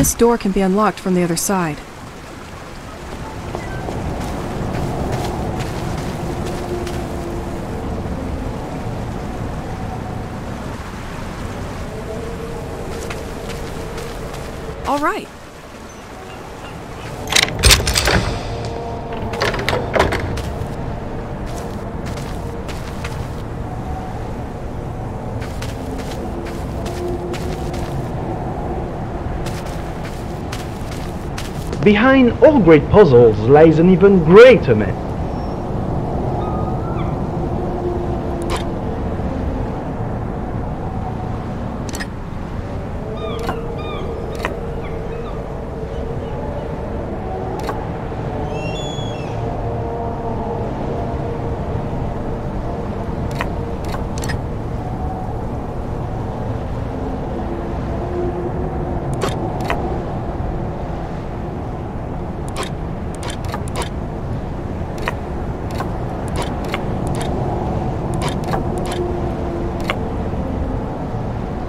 This door can be unlocked from the other side. All right. Behind all great puzzles lies an even greater man.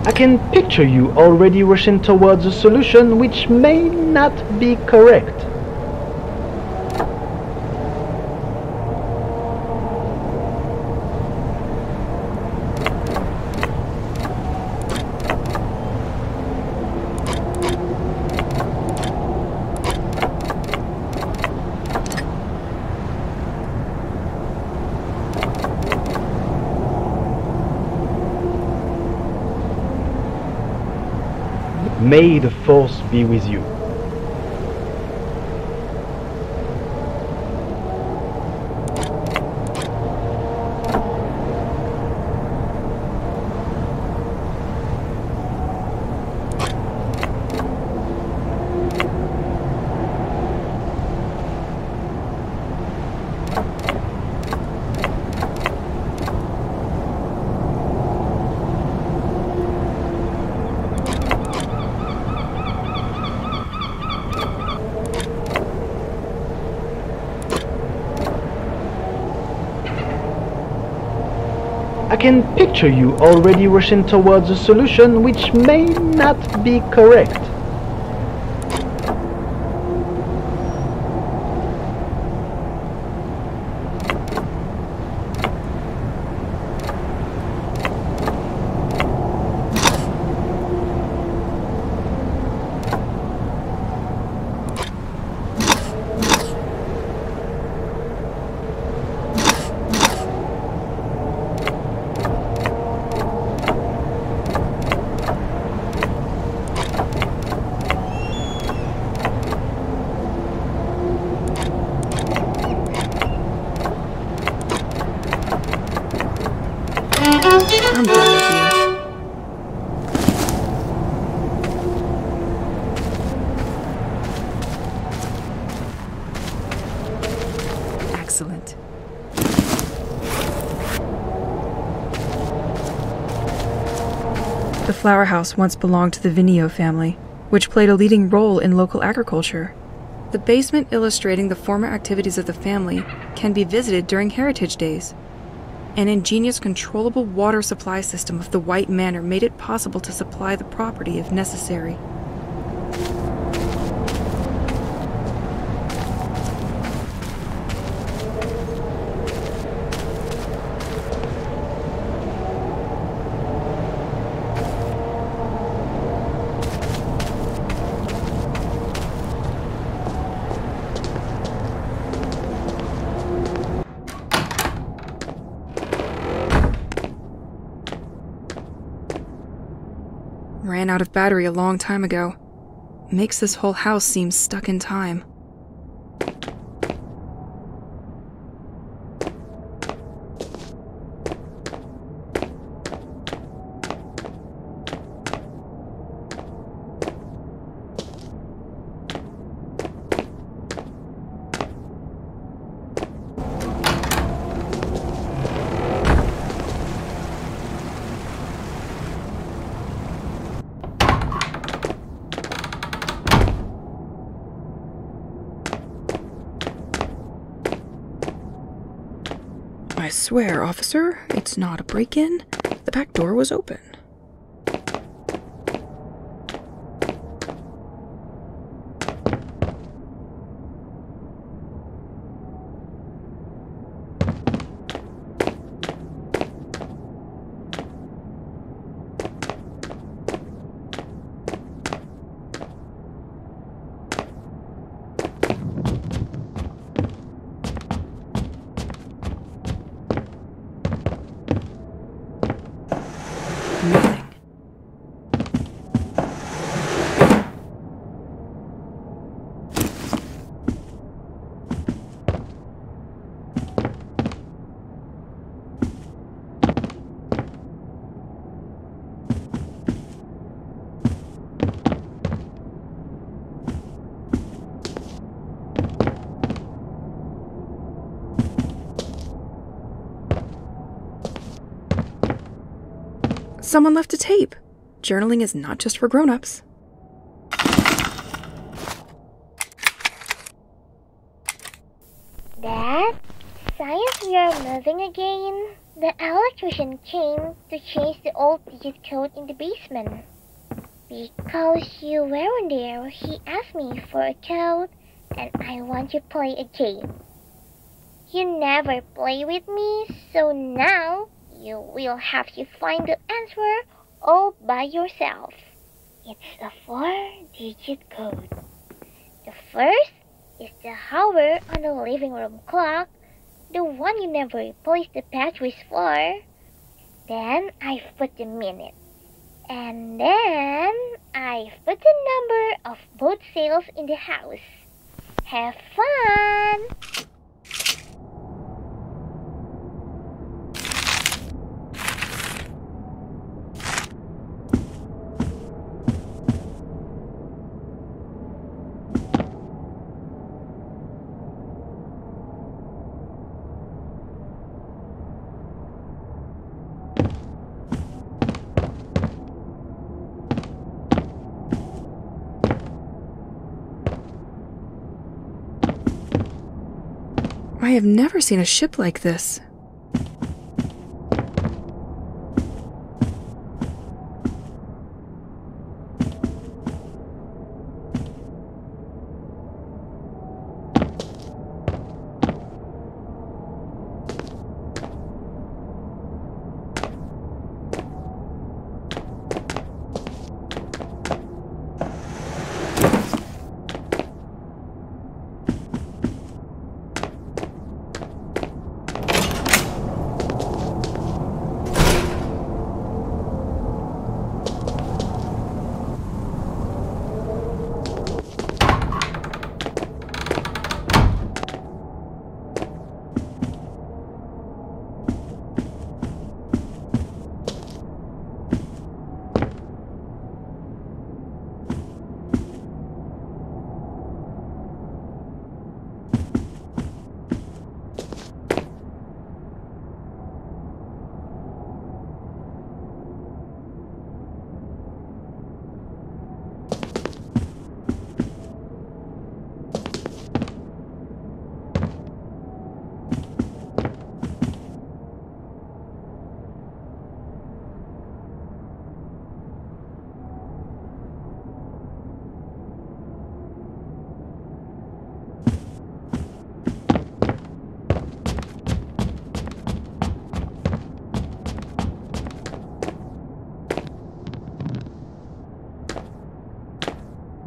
I can picture you already rushing towards a solution which may not be correct. May the Force be with you. I can picture you already rushing towards a solution which may not be correct. I'm done with you. Excellent. The flower house once belonged to the Vinio family, which played a leading role in local agriculture. The basement illustrating the former activities of the family can be visited during Heritage Days. An ingenious controllable water supply system of the White Manor made it possible to supply the property if necessary. Ran out of battery a long time ago. Makes this whole house seem stuck in time. I swear, officer, it's not a break-in. The back door was open. nothing. Someone left a tape. Journaling is not just for grown-ups. Dad, science, we are moving again. The electrician came to change the old digit code in the basement. Because you weren't there, he asked me for a code, and I want to play a game. You never play with me, so now you will have to find the answer all by yourself. It's a 4-digit code. The first is the hour on the living room clock, the one you never replaced the batteries for. Then I've put the minute. And then I've put the number of boat sails in the house. Have fun! I have never seen a ship like this.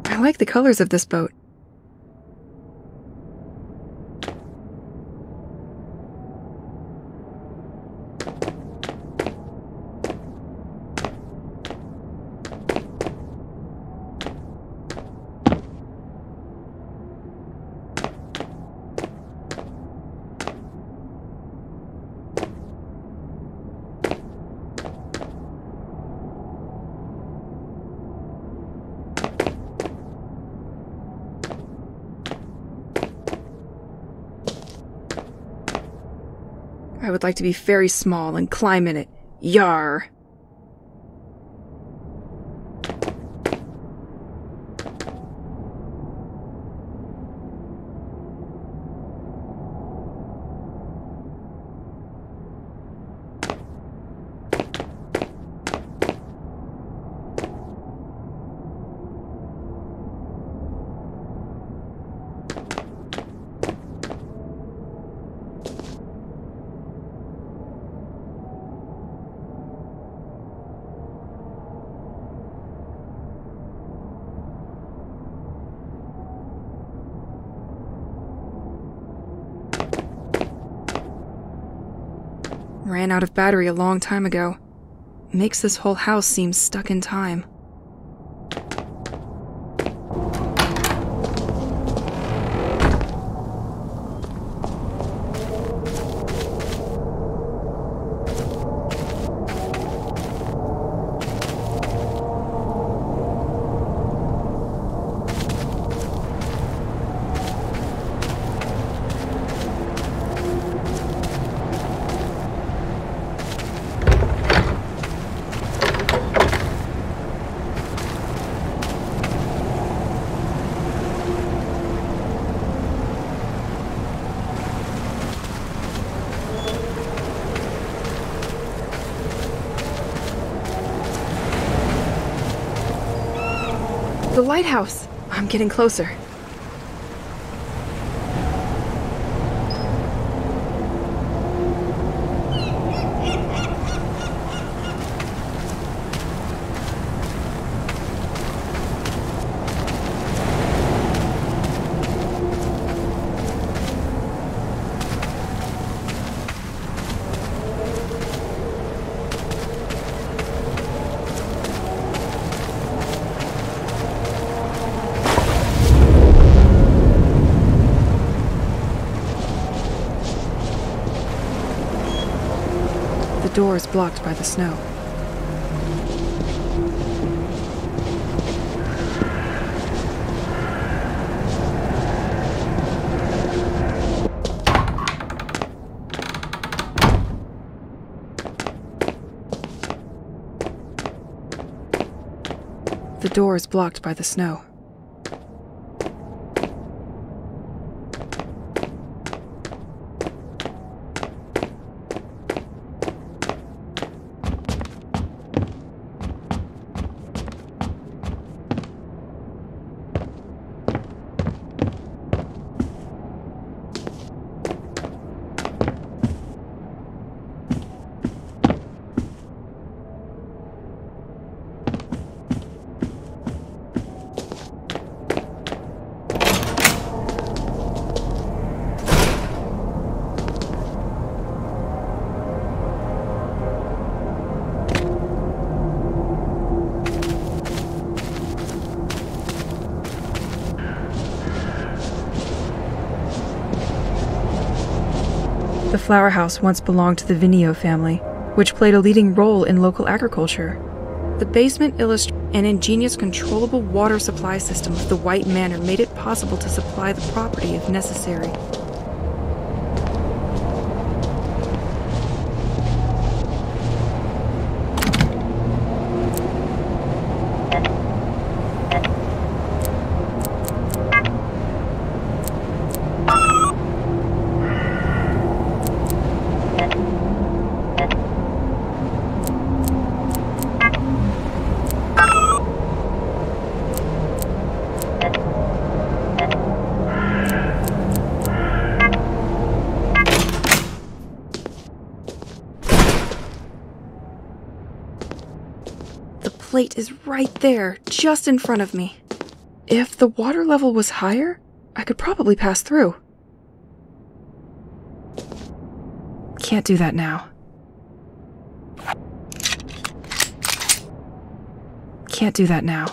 I like the colors of this boat. I would like to be very small and climb in it. Yar! Ran out of battery a long time ago. makes this whole house seem stuck in time. The lighthouse! I'm getting closer. The door is blocked by the snow. The door is blocked by the snow. The flower house once belonged to the Vinio family, which played a leading role in local agriculture. The basement illustrates an ingenious controllable water supply system of the White Manor made it possible to supply the property if necessary. The plate is right there, just in front of me. If the water level was higher, I could probably pass through. Can't do that now. Can't do that now.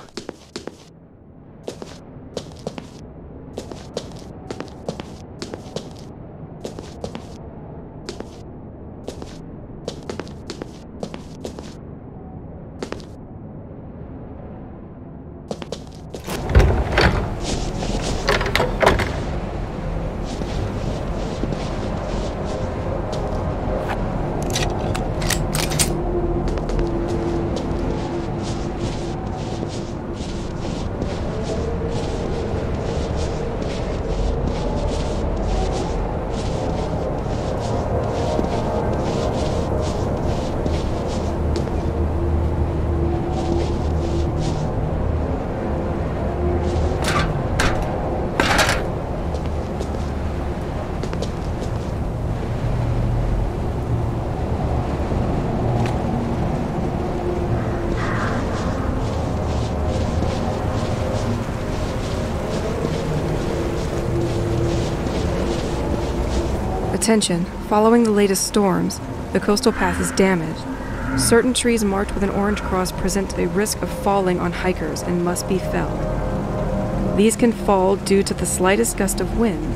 Attention, following the latest storms, the coastal path is damaged. Certain trees marked with an orange cross present a risk of falling on hikers and must be felled. These can fall due to the slightest gust of wind.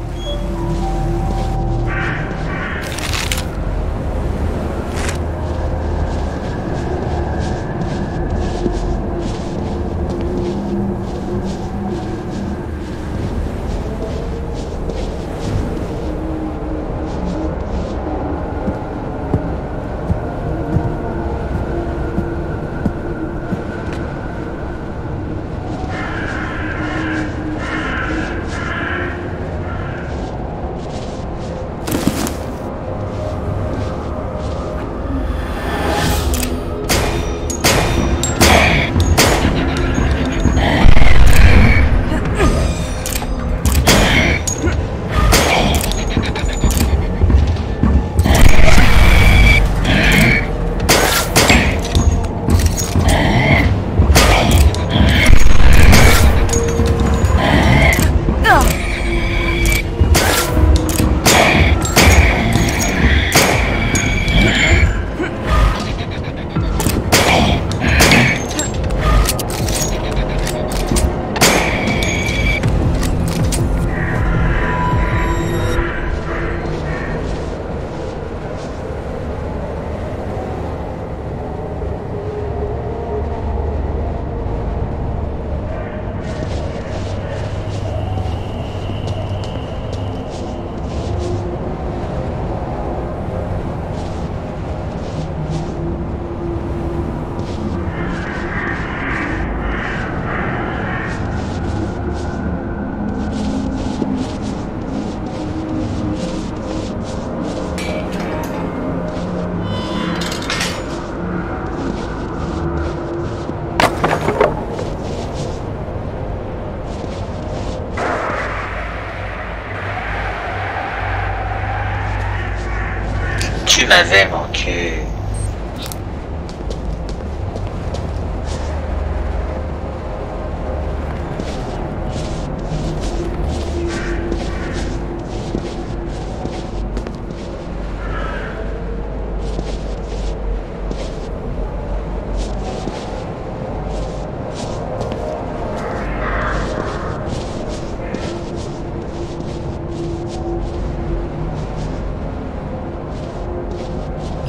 Tu m'avais manqué.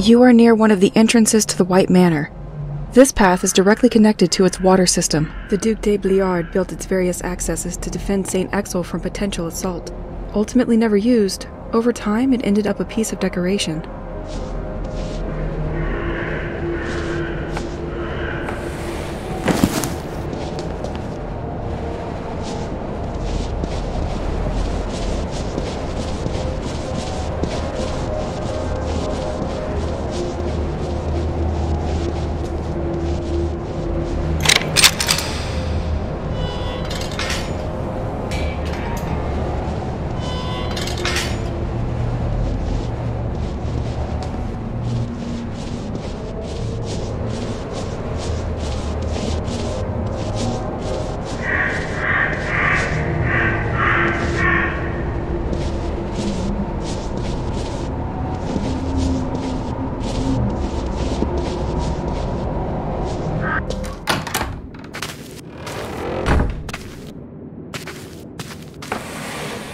You are near one of the entrances to the White Manor. This path is directly connected to its water system. The Duc de Bliard built its various accesses to defend St. Exel from potential assault. Ultimately never used, over time it ended up a piece of decoration.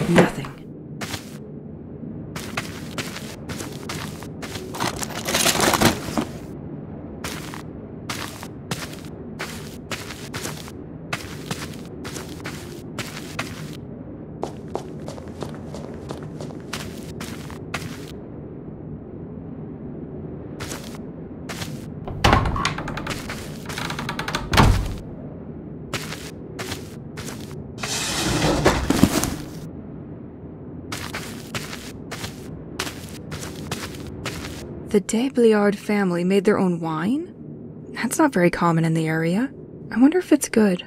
Nothing. The de Bliard family made their own wine? That's not very common in the area. I wonder if it's good.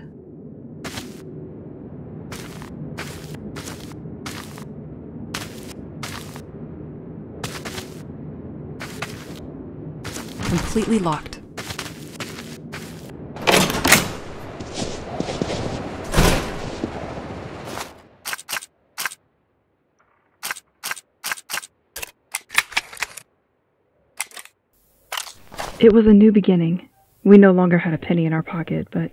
Completely locked. It was a new beginning. We no longer had a penny in our pocket, but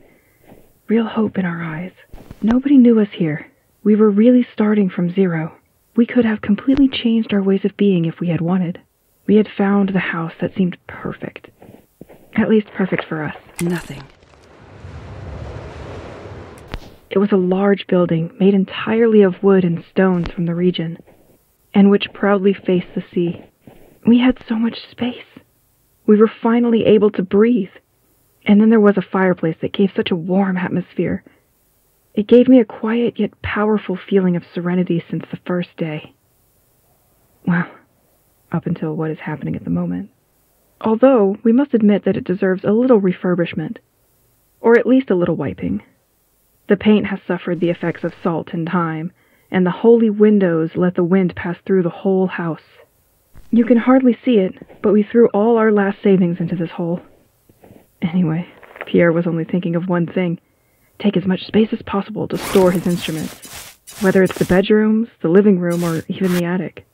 real hope in our eyes. Nobody knew us here. We were really starting from zero. We could have completely changed our ways of being if we had wanted. We had found the house that seemed perfect. At least perfect for us. Nothing. It was a large building made entirely of wood and stones from the region, and which proudly faced the sea. We had so much space. We were finally able to breathe. And then there was a fireplace that gave such a warm atmosphere. It gave me a quiet yet powerful feeling of serenity since the first day. Well, up until what is happening at the moment. Although, we must admit that it deserves a little refurbishment. Or at least a little wiping. The paint has suffered the effects of salt and time, and the holy windows let the wind pass through the whole house. You can hardly see it, but we threw all our last savings into this hole. Anyway, Pierre was only thinking of one thing: take as much space as possible to store his instruments, whether it's the bedrooms, the living room, or even the attic.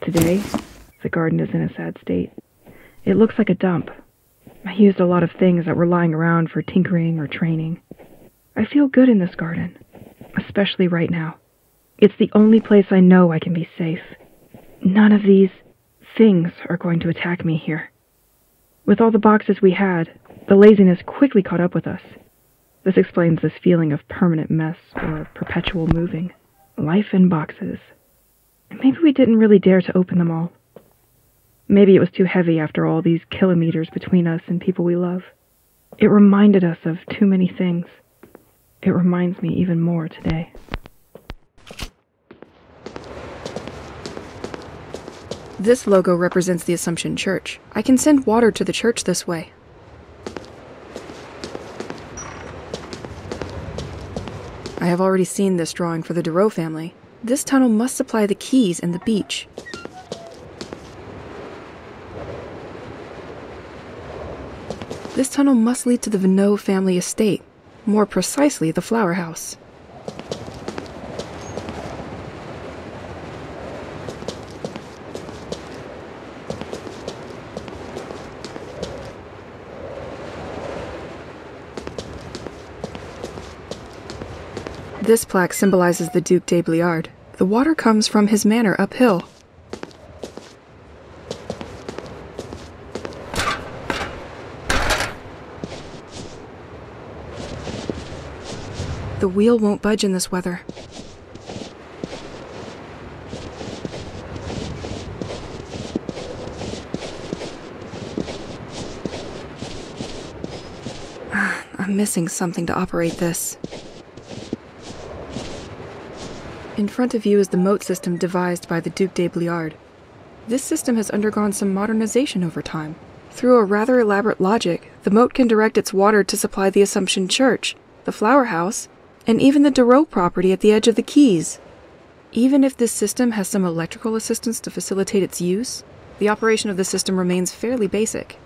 Today, the garden is in a sad state. It looks like a dump. I used a lot of things that were lying around for tinkering or training. I feel good in this garden, especially right now. It's the only place I know I can be safe. None of these things are going to attack me here. With all the boxes we had, the laziness quickly caught up with us. This explains this feeling of permanent mess or perpetual moving. Life in boxes. Maybe we didn't really dare to open them all. Maybe it was too heavy after all these kilometers between us and people we love. It reminded us of too many things. It reminds me even more today. This logo represents the Assumption Church. I can send water to the church this way. I have already seen this drawing for the Dureau family. This tunnel must supply the quays and the beach. This tunnel must lead to the Venot family estate, more precisely the flower house. This plaque symbolizes the Duc de Bliard. The water comes from his manor uphill. The wheel won't budge in this weather. I'm missing something to operate this. In front of you is the moat system devised by the Duc de Bliard. This system has undergone some modernization over time. Through a rather elaborate logic, the moat can direct its water to supply the Assumption Church, the flower house, and even the Dureau property at the edge of the quays. Even if this system has some electrical assistance to facilitate its use, the operation of the system remains fairly basic.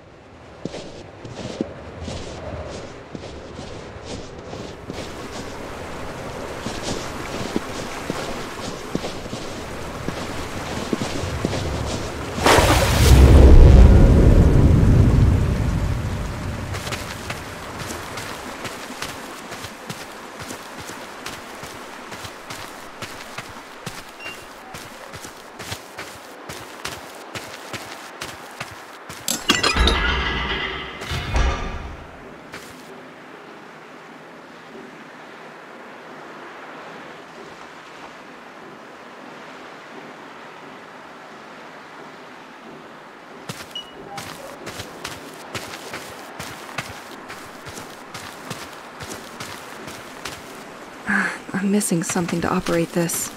I'm missing something to operate this.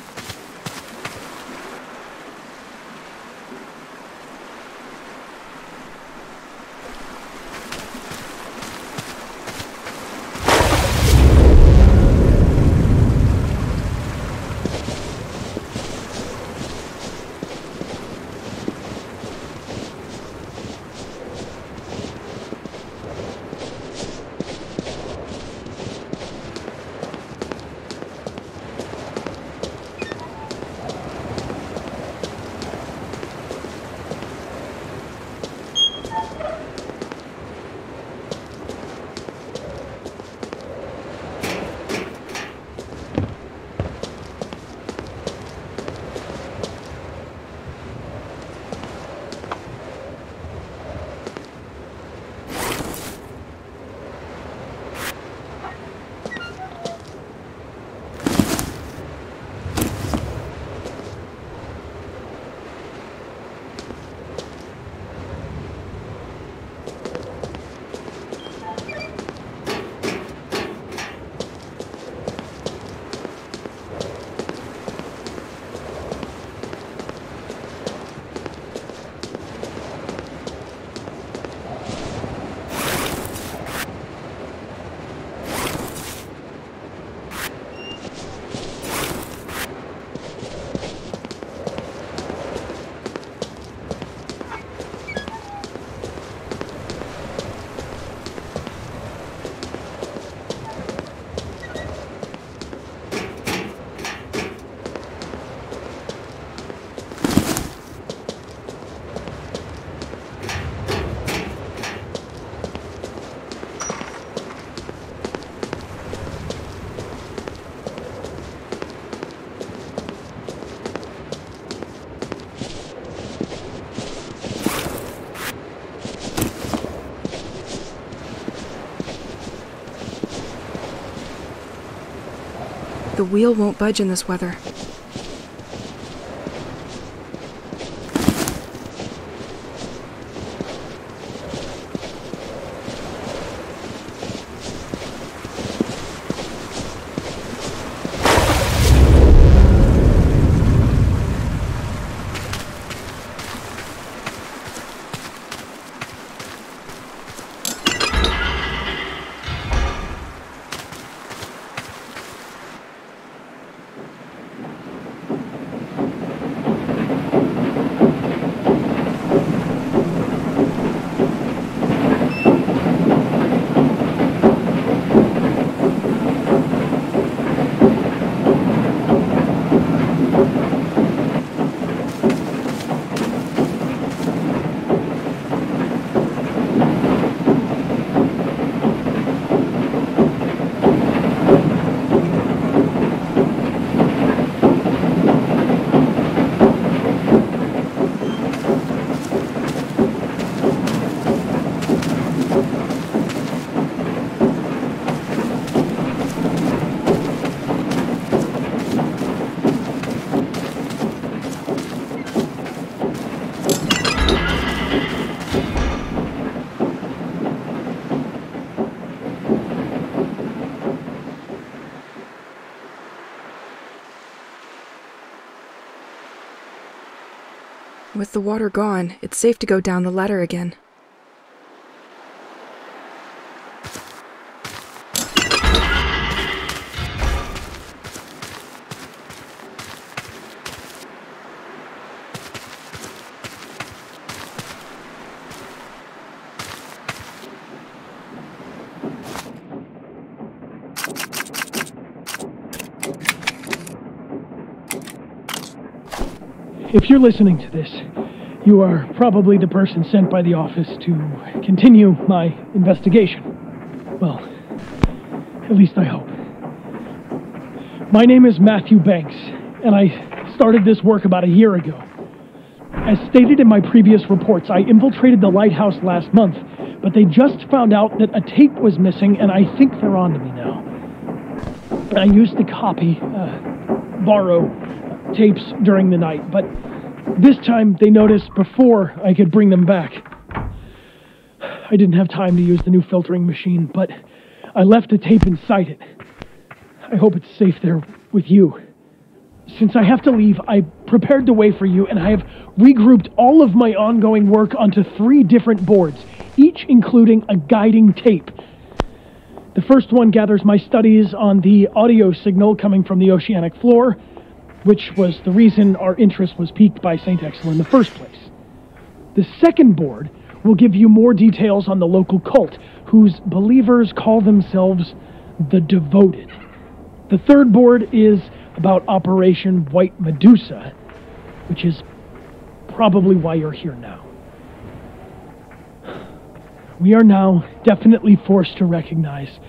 The wheel won't budge in this weather. With the water gone, it's safe to go down the ladder again. If you're listening to this, you are probably the person sent by the office to continue my investigation. Well, at least I hope. My name is Matthew Banks, and I started this work about a year ago. As stated in my previous reports, I infiltrated the lighthouse last month, but they just found out that a tape was missing, and I think they're on to me now. I used to borrow tapes during the night, but this time they noticed before I could bring them back. I didn't have time to use the new filtering machine, but I left a tape inside it. I hope it's safe there with you. Since I have to leave, I prepared the way for you, and I have regrouped all of my ongoing work onto 3 different boards, each including a guiding tape. The first one gathers my studies on the audio signal coming from the oceanic floor, which was the reason our interest was piqued by St. Exel in the first place. The second board will give you more details on the local cult, whose believers call themselves the Devoted. The third board is about Operation White Medusa, which is probably why you're here now. We are now definitely forced to recognize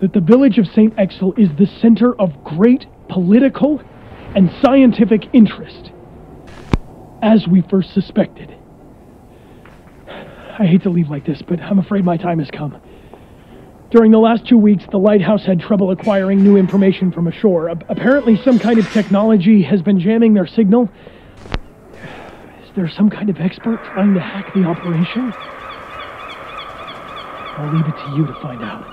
that the village of St. Exel is the center of great political and scientific interest, as we first suspected. I hate to leave like this, but I'm afraid my time has come. During the last 2 weeks, the lighthouse had trouble acquiring new information from ashore. Apparently some kind of technology has been jamming their signal. Is there some kind of expert trying to hack the operation? I'll leave it to you to find out.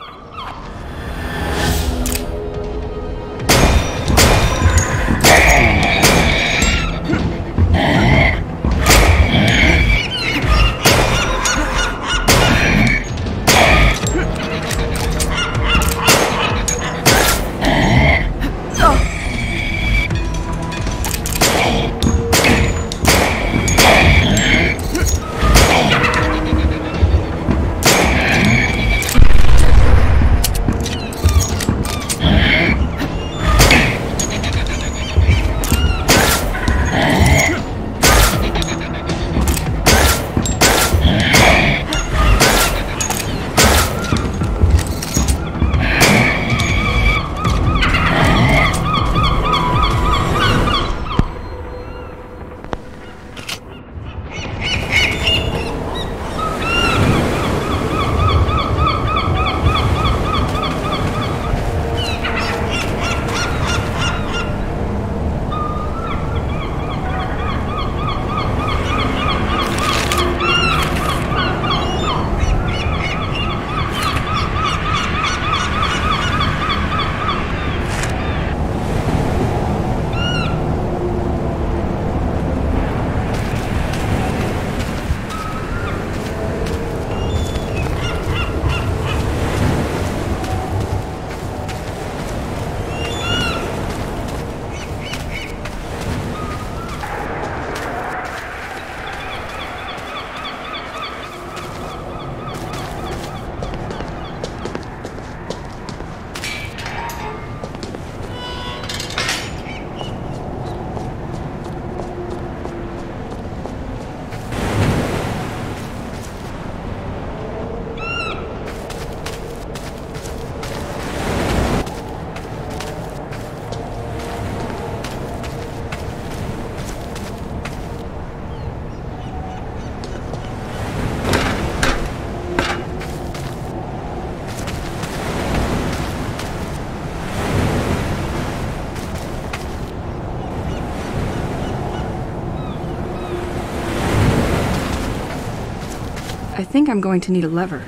I think I'm going to need a lever.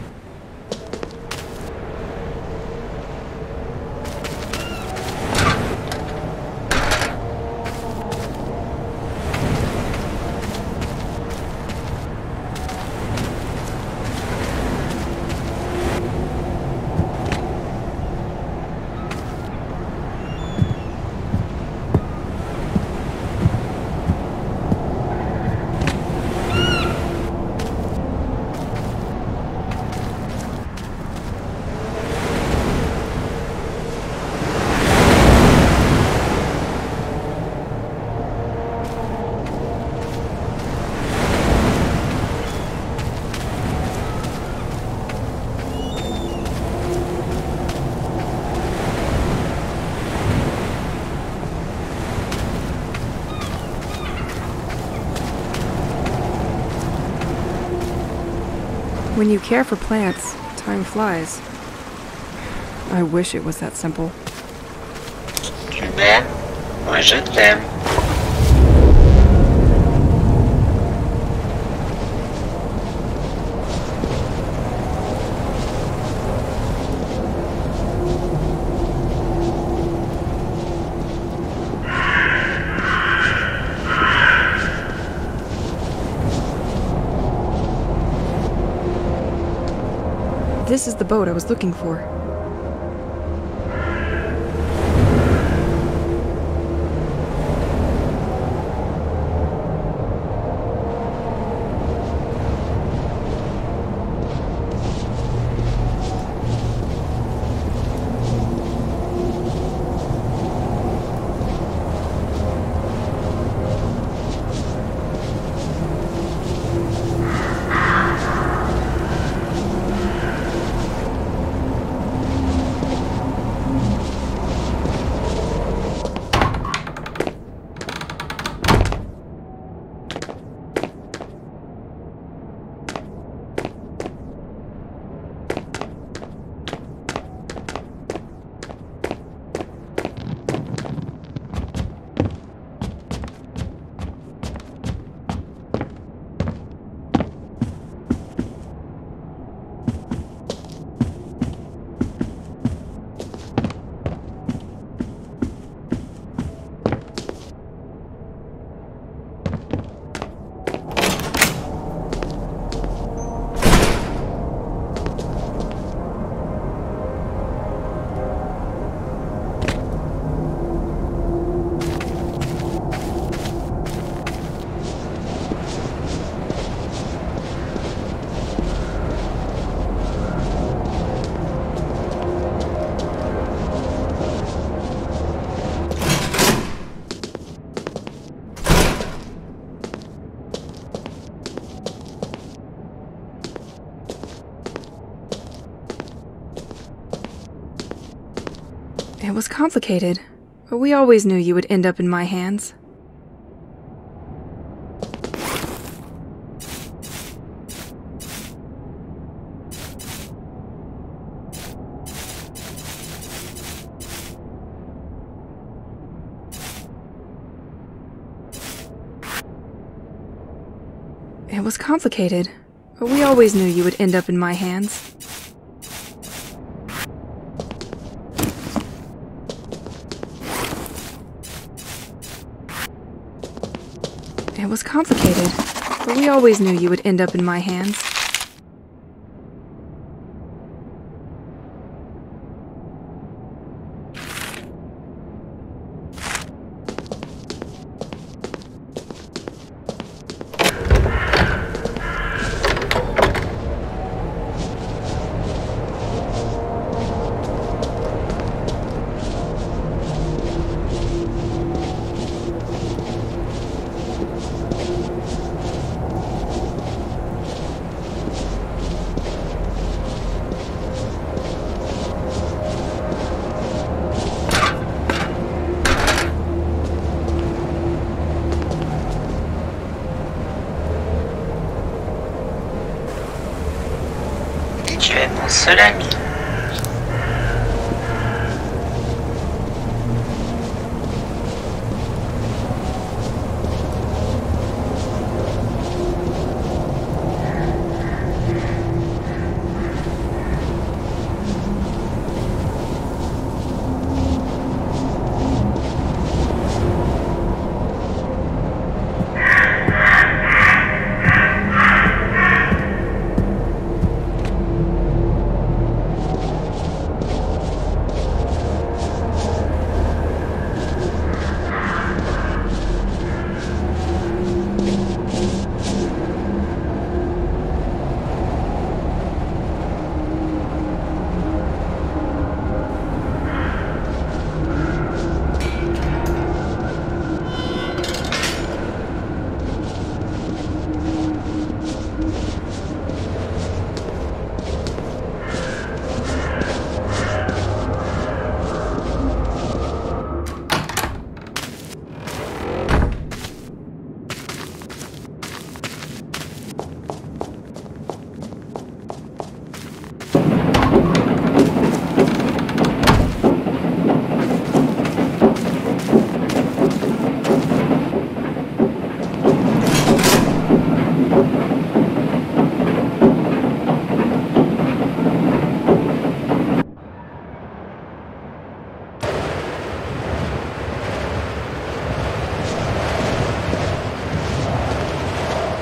When you care for plants, time flies. I wish it was that simple. Tu m'aimes? Moi je t'aime. This is the boat I was looking for. It was complicated, but we always knew you would end up in my hands. It was complicated, but we always knew you would end up in my hands. It was complicated, but we always knew you would end up in my hands. Tu es mon seul ami.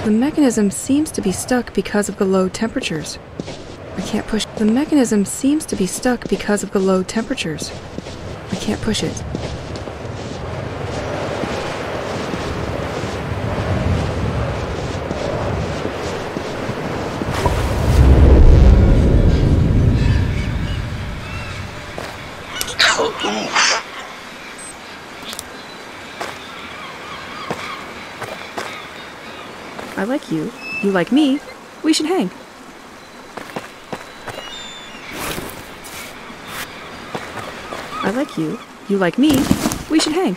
The mechanism seems to be stuck because of the low temperatures. I can't push. The mechanism seems to be stuck because of the low temperatures. I can't push it. I like you. You like me. We should hang. I like you. You like me. We should hang.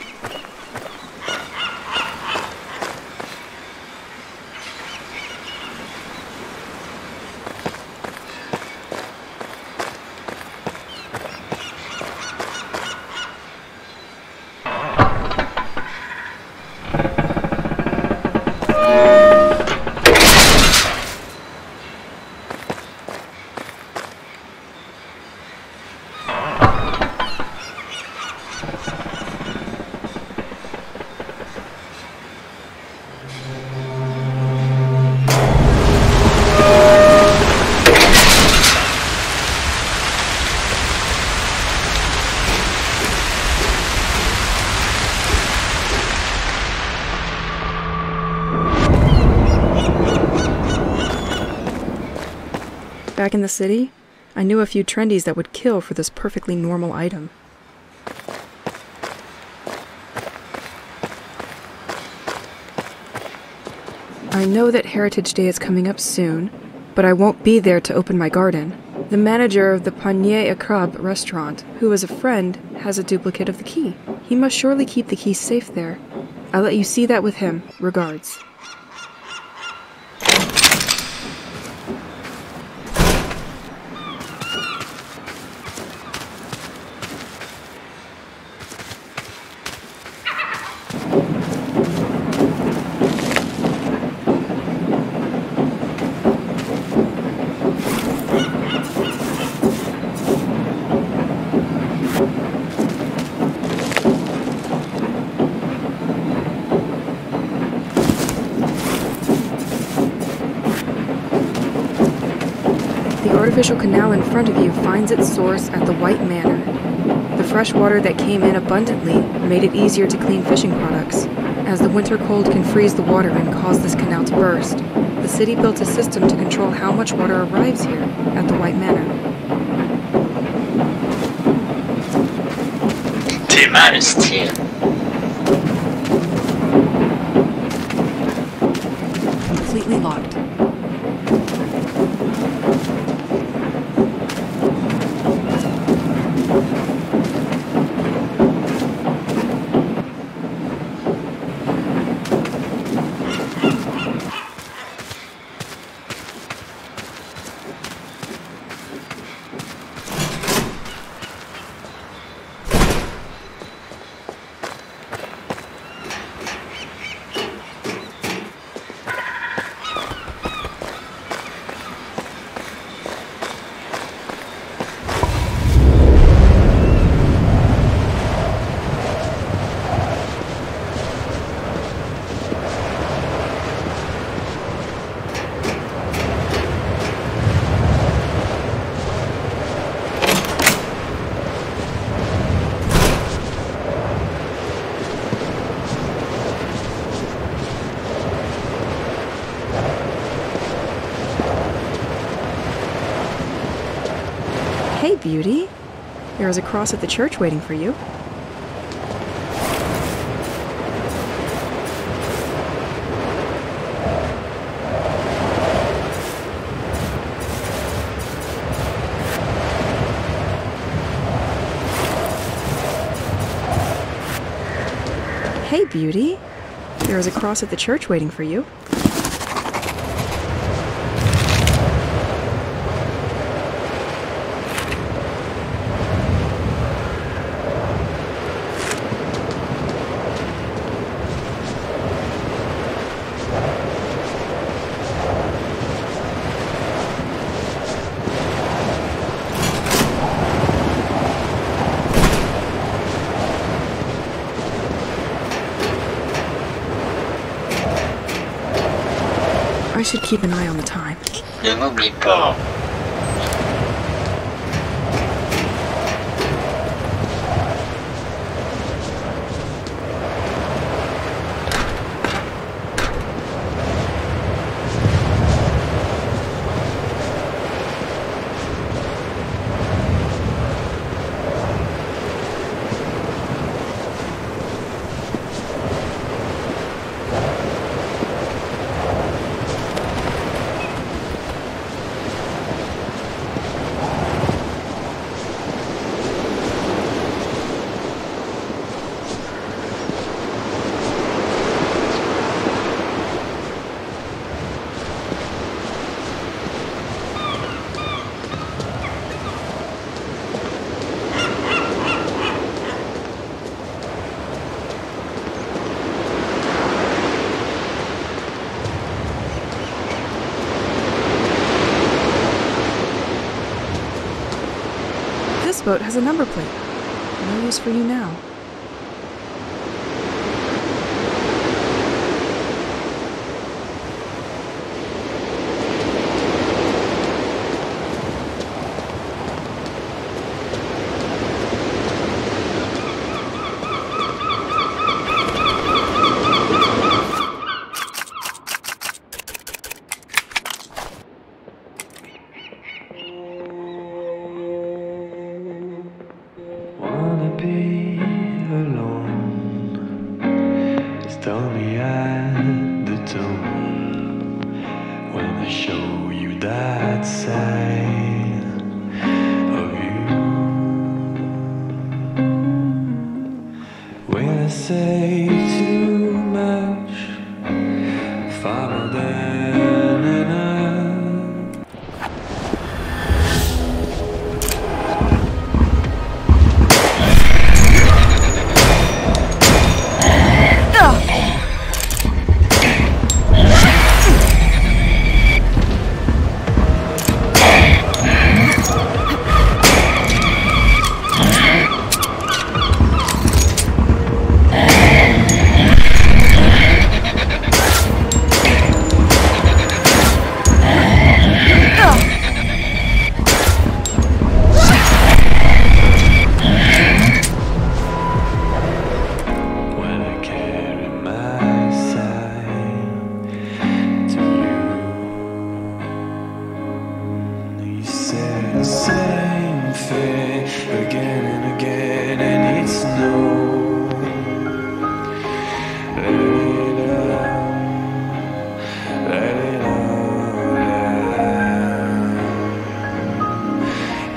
Back in the city, I knew a few trendies that would kill for this perfectly normal item. I know that Heritage Day is coming up soon, but I won't be there to open my garden. The manager of the Panier à Crabe restaurant, who is a friend, has a duplicate of the key. He must surely keep the key safe there. I'll let you see that with him. Regards. The artificial canal in front of you finds its source at the White Manor. The fresh water that came in abundantly made it easier to clean fishing products. As the winter cold can freeze the water and cause this canal to burst, the city built a system to control how much water arrives here at the White Manor. T'es mal, style. Completely locked. Hey, beauty. There is a cross at the church waiting for you. Hey, beauty. There is a cross at the church waiting for you. I should keep an eye on the time. Ne m'oublie pas. This boat has a number plate. No use for you now. Wanna be alone. Tell me at the tone when I show you that sign. say the same thing again and again, and it's no. Let it out, let it all out.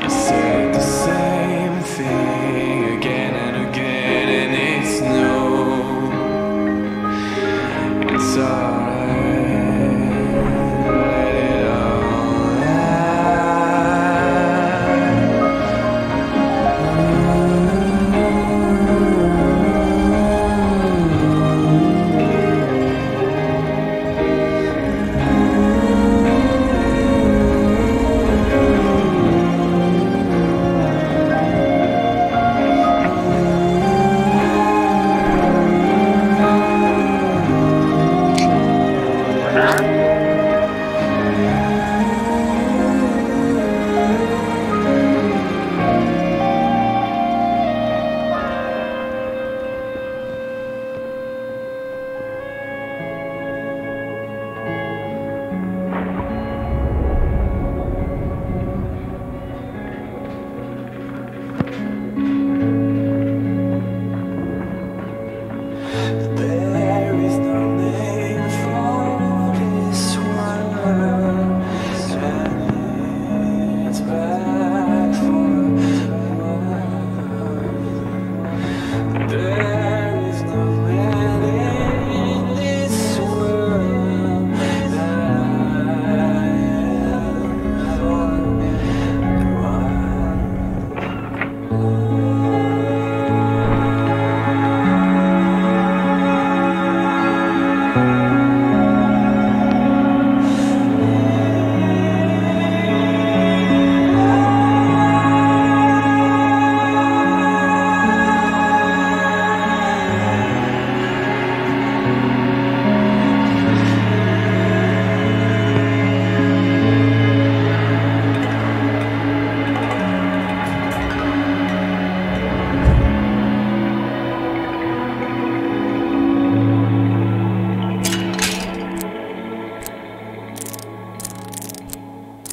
You said the same thing again and again, and it's no. It's alright. Let it all out. There is no name for this one, and it's bad for one. There is no man in this world that I am for one.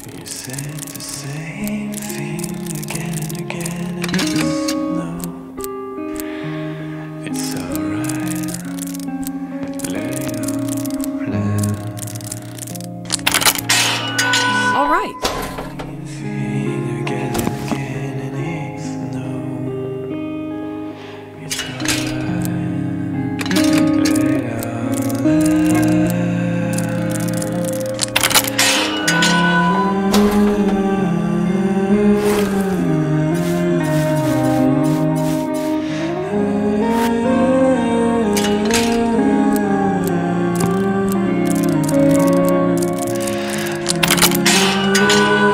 You said the same thing again and again, and it's no. It's alright. Let it all out. All right. Same thing again and again, and it's no. It's alright. Let it all out.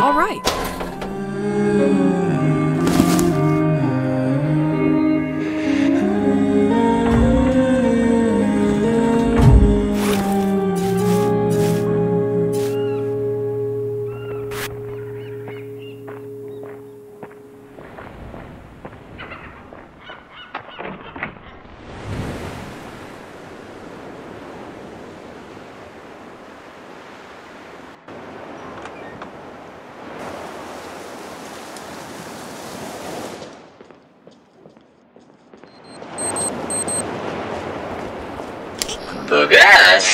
All right. Bugas.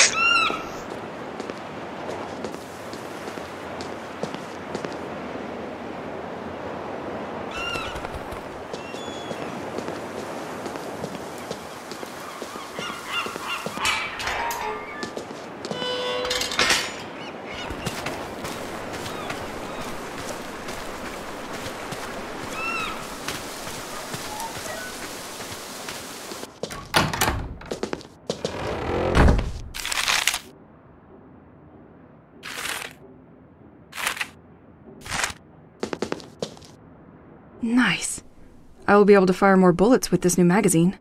Nice. I will be able to fire more bullets with this new magazine.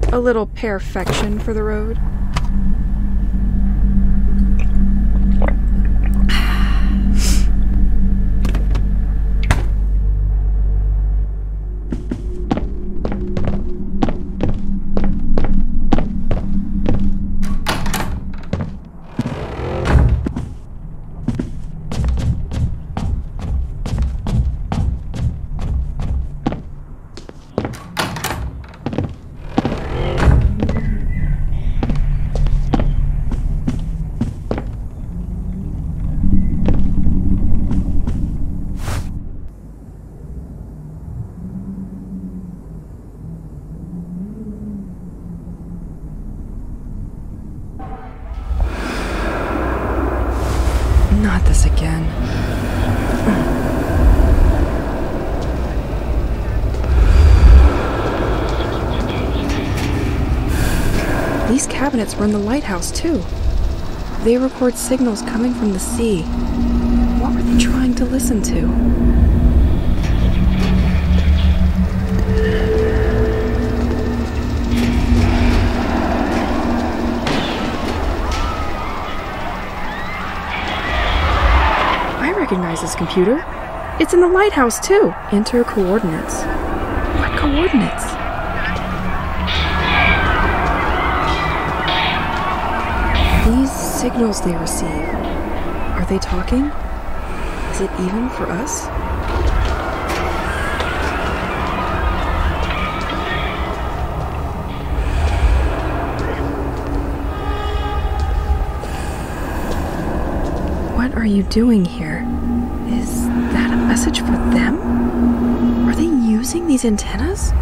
A little perfection for the road. Not this again. These cabinets were in the lighthouse, too. They record signals coming from the sea. What were they trying to listen to? I recognize this computer. It's in the lighthouse, too. Enter coordinates. What coordinates? These signals they receive, are they talking? Is it even for us? What are you doing here? Is that a message for them? Are they using these antennas?